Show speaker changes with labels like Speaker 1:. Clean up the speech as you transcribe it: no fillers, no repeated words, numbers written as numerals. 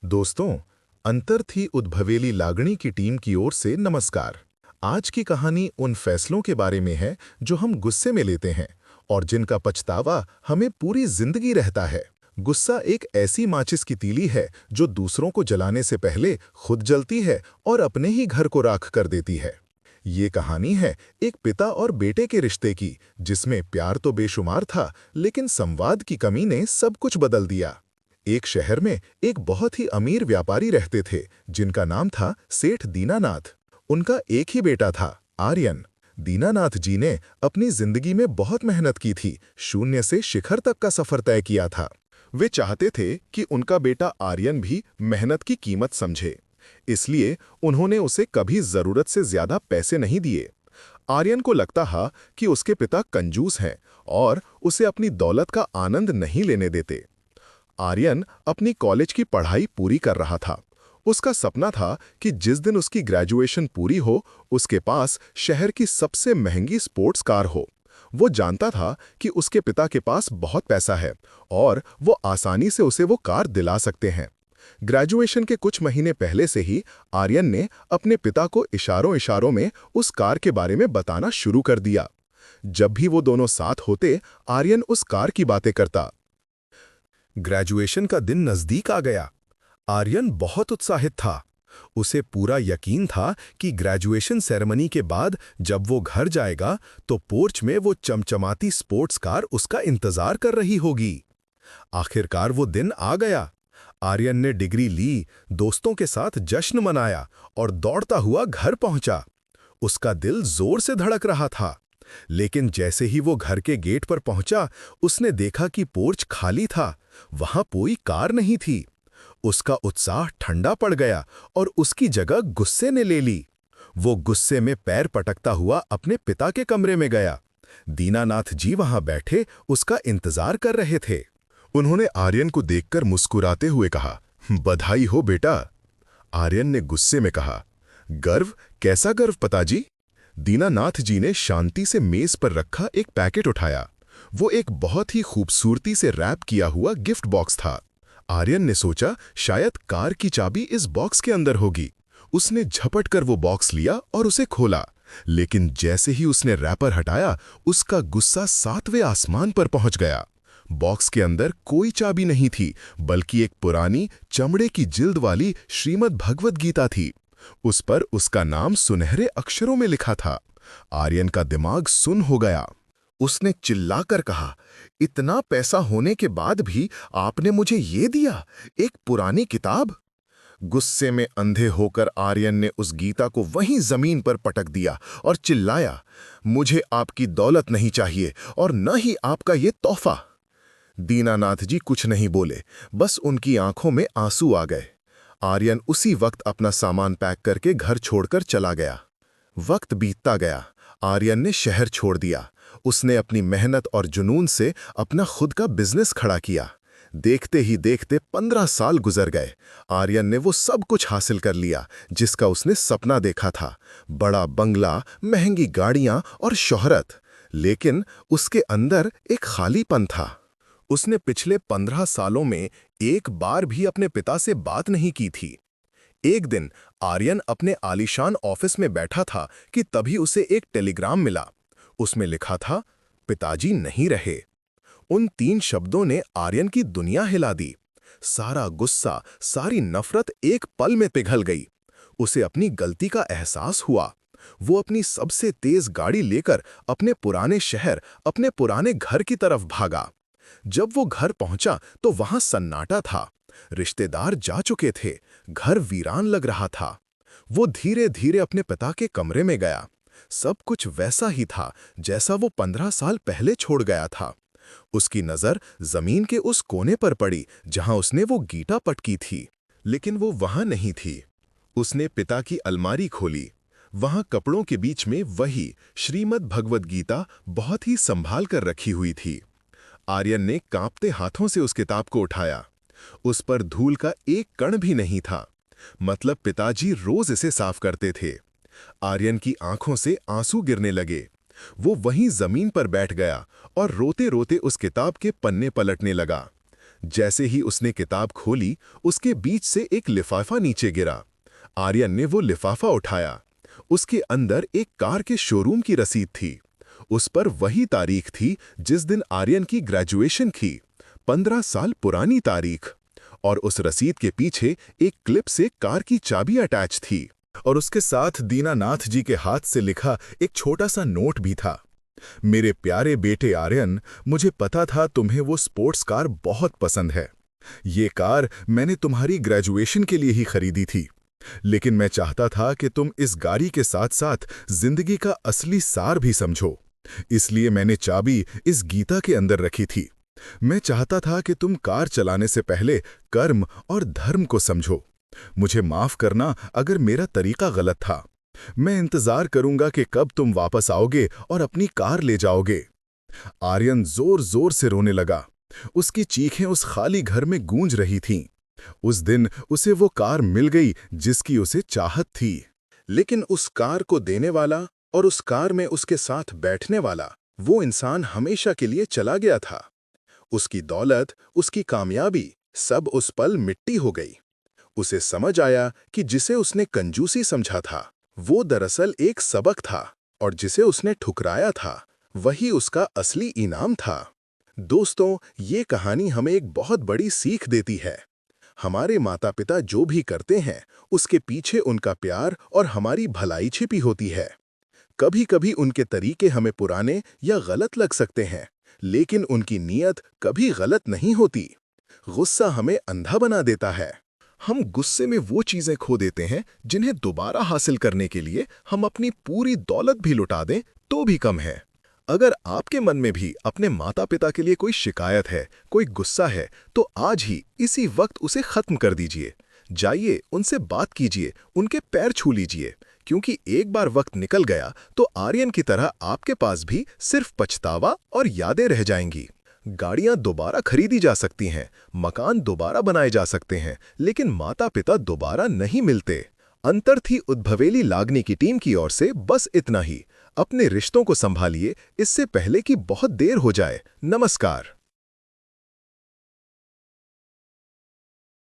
Speaker 1: दोस्तों, अंतर थी उद्भवेली लागणी की टीम की ओर से नमस्कार। आज की कहानी उन फैसलों के बारे में है जो हम गुस्से में लेते हैं और जिनका पछतावा हमें पूरी जिंदगी रहता है। गुस्सा एक ऐसी माचिस की तीली है जो दूसरों को जलाने से पहले खुद जलती है और अपने ही घर को राख कर देती है। ये कहानी है एक पिता और बेटे के रिश्ते की, जिसमें प्यार तो बेशुमार था, लेकिन संवाद की कमी ने सब कुछ बदल दिया। एक शहर में एक बहुत ही अमीर व्यापारी रहते थे जिनका नाम था सेठ दीनानाथ। उनका एक ही बेटा था, आर्यन। दीनानाथ जी ने अपनी जिंदगी में बहुत मेहनत की थी, शून्य से शिखर तक का सफर तय किया था। वे चाहते थे कि उनका बेटा आर्यन भी मेहनत की कीमत समझे, इसलिए उन्होंने उसे कभी जरूरत से ज्यादा पैसे नहीं दिए। आर्यन को लगता था कि उसके पिता कंजूस हैं और उसे अपनी दौलत का आनंद नहीं लेने देते। आर्यन अपनी कॉलेज की पढ़ाई पूरी कर रहा था। उसका सपना था कि जिस दिन उसकी ग्रेजुएशन पूरी हो, उसके पास शहर की सबसे महंगी स्पोर्ट्स कार हो। वो जानता था कि उसके पिता के पास बहुत पैसा है और वो आसानी से उसे वो कार दिला सकते हैं। ग्रेजुएशन के कुछ महीने पहले से ही आर्यन ने अपने पिता को इशारों इशारों में उस कार के बारे में बताना शुरू कर दिया। जब भी वो दोनों साथ होते, आर्यन उस कार की बातें करता। ग्रेजुएशन का दिन नजदीक आ गया। आर्यन बहुत उत्साहित था। उसे पूरा यकीन था कि ग्रेजुएशन सेरेमनी के बाद जब वो घर जाएगा तो पोर्च में वो चमचमाती स्पोर्ट्स कार उसका इंतजार कर रही होगी। आखिरकार वो दिन आ गया। आर्यन ने डिग्री ली, दोस्तों के साथ जश्न मनाया और दौड़ता हुआ घर पहुंचा। उसका दिल जोर से धड़क रहा था। लेकिन जैसे ही वो घर के गेट पर पहुंचा, उसने देखा कि पोर्च खाली था। वहां कोई कार नहीं थी। उसका उत्साह ठंडा पड़ गया और उसकी जगह गुस्से ने ले ली। वो गुस्से में पैर पटकता हुआ अपने पिता के कमरे में गया। दीनानाथ जी वहां बैठे उसका इंतजार कर रहे थे। उन्होंने आर्यन को देखकर मुस्कुराते हुए कहा, बधाई हो बेटा। आर्यन ने गुस्से में कहा, गर्व? कैसा गर्व पिताजी? दीनानाथ जी ने शांति से मेज पर रखा एक पैकेट उठाया। वो एक बहुत ही खूबसूरती से रैप किया हुआ गिफ्ट बॉक्स था। आर्यन ने सोचा शायद कार की चाबी इस बॉक्स के अंदर होगी। उसने झपट कर वो बॉक्स लिया और उसे खोला। लेकिन जैसे ही उसने रैपर हटाया, उसका गुस्सा 7वें आसमान पर पहुंच गया। बॉक्स के अंदर कोई चाबी नहीं थी, बल्कि एक पुरानी चमड़े की जिल्द वाली श्रीमद् भगवद गीता थी। उस पर उसका नाम सुनहरे अक्षरों में लिखा था। आर्यन का दिमाग सुन्न हो गया। उसने चिल्लाकर कहा, इतना पैसा होने के बाद भी आपने मुझे ये दिया, एक पुरानी किताब? गुस्से में अंधे होकर आर्यन ने उस गीता को वहीं जमीन पर पटक दिया और चिल्लाया, मुझे आपकी दौलत नहीं चाहिए और न ही आपका ये तोहफा। दीनानाथ जी कुछ नहीं बोले, बस उनकी आंखों में आंसू आ गए। आर्यन उसी वक्त अपना सामान पैक करके घर छोड़कर चला गया। वक्त बीतता गया। आर्यन ने शहर छोड़ दिया। उसने अपनी मेहनत और जुनून से अपना खुद का बिजनेस खड़ा किया। देखते ही देखते 15 साल गुजर गए। आर्यन ने वो सब कुछ हासिल कर लिया जिसका उसने सपना देखा था, बड़ा बंगला, महंगी गाड़ियां और शोहरत। लेकिन उसके अंदर एक खालीपन था। उसने पिछले 15 सालों में एक बार भी अपने पिता से बात नहीं की थी। एक दिन आर्यन अपने आलीशान ऑफिस में बैठा था कि तभी उसे एक टेलीग्राम मिला। उसमें लिखा था, पिताजी नहीं रहे। उन 3 शब्दों ने आर्यन की दुनिया हिला दी। सारा गुस्सा, सारी नफरत एक पल में पिघल गई। उसे अपनी गलती का एहसास हुआ। वो अपनी सबसे तेज गाड़ी लेकर अपने पुराने शहर, अपने पुराने घर की तरफ भागा। जब वो घर पहुंचा तो वहां सन्नाटा था। रिश्तेदार जा चुके थे। घर वीरान लग रहा था। वो धीरे धीरे अपने पिता के कमरे में गया। सब कुछ वैसा ही था जैसा वो 15 साल पहले छोड़ गया था। उसकी नजर जमीन के उस कोने पर पड़ी जहां उसने वो गीता पटकी थी, लेकिन वो वहां नहीं थी। उसने पिता की अलमारी खोली। वहां कपड़ों के बीच में वही श्रीमद् भगवद गीता बहुत ही संभाल कर रखी हुई थी। आर्यन ने कांपते हाथों से उस किताब को उठाया। उस पर धूल का एक कण भी नहीं था। मतलब पिताजी रोज इसे साफ करते थे। आर्यन की आंखों से आंसू गिरने लगे। वो वहीं जमीन पर बैठ गया और रोते रोते उस किताब के पन्ने पलटने लगा। जैसे ही उसने किताब खोली, उसके बीच से एक लिफाफा नीचे गिरा। आर्यन ने वो लिफाफा उठाया। उसके अंदर एक कार के शोरूम की रसीद थी। उस पर वही तारीख थी जिस दिन आर्यन की ग्रेजुएशन की, 15 साल पुरानी तारीख। और उस रसीद के पीछे एक क्लिप से कार की चाबी अटैच थी, और उसके साथ दीनानाथ जी के हाथ से लिखा एक छोटा सा नोट भी था। मेरे प्यारे बेटे आर्यन, मुझे पता था तुम्हें वो स्पोर्ट्स कार बहुत पसंद है। ये कार मैंने तुम्हारी ग्रेजुएशन के लिए ही खरीदी थी, लेकिन मैं चाहता था कि तुम इस गाड़ी के साथ साथ जिंदगी का असली सार भी समझो। इसलिए मैंने चाबी इस गीता के अंदर रखी थी। मैं चाहता था कि तुम कार चलाने से पहले कर्म और धर्म को समझो। मुझे माफ करना अगर मेरा तरीका गलत था। मैं इंतजार करूंगा कि कब तुम वापस आओगे और अपनी कार ले जाओगे। आर्यन जोर जोर से रोने लगा। उसकी चीखें उस खाली घर में गूंज रही थीं। उस दिन उसे वो कार मिल गई जिसकी उसे चाहत थी, लेकिन उस कार को देने वाला और उस कार में उसके साथ बैठने वाला वो इंसान हमेशा के लिए चला गया था। उसकी दौलत, उसकी कामयाबी, सब उस पल मिट्टी हो गई। उसे समझ आया कि जिसे उसने कंजूसी समझा था, वो दरअसल एक सबक था, और जिसे उसने ठुकराया था, वही उसका असली इनाम था। दोस्तों, ये कहानी हमें एक बहुत बड़ी सीख देती है। हमारे माता-पिता जो भी करते हैं, उसके पीछे उनका प्यार और हमारी भलाई छिपी होती है। कभी-कभी उनके तरीके हमें पुराने या गलत लग सकते हैं, लेकिन उनकी नीयत कभी गलत नहीं होती। गुस्सा हमें अंधा बना देता है। हम गुस्से में वो चीजें खो देते हैं जिन्हें दोबारा हासिल करने के लिए हम अपनी पूरी दौलत भी लुटा दें तो भी कम है। अगर आपके मन में भी अपने माता-पिता के लिए कोई शिकायत है, कोई गुस्सा है, तो आज ही इसी वक्त उसे खत्म कर दीजिए। जाइए, उनसे बात कीजिए, उनके पैर छू लीजिए, क्योंकि एक बार वक्त निकल गया तो आर्यन की तरह आपके पास भी सिर्फ पछतावा और यादें रह जाएंगी। गाड़ियां दोबारा खरीदी जा सकती हैं, मकान दोबारा बनाए जा सकते हैं, लेकिन माता-पिता दोबारा नहीं मिलते। अंतर थी उद्भवेली लागनी की टीम की ओर से बस इतना ही। अपने रिश्तों को संभालिए, इससे पहले कि बहुत देर हो जाए। नमस्कार।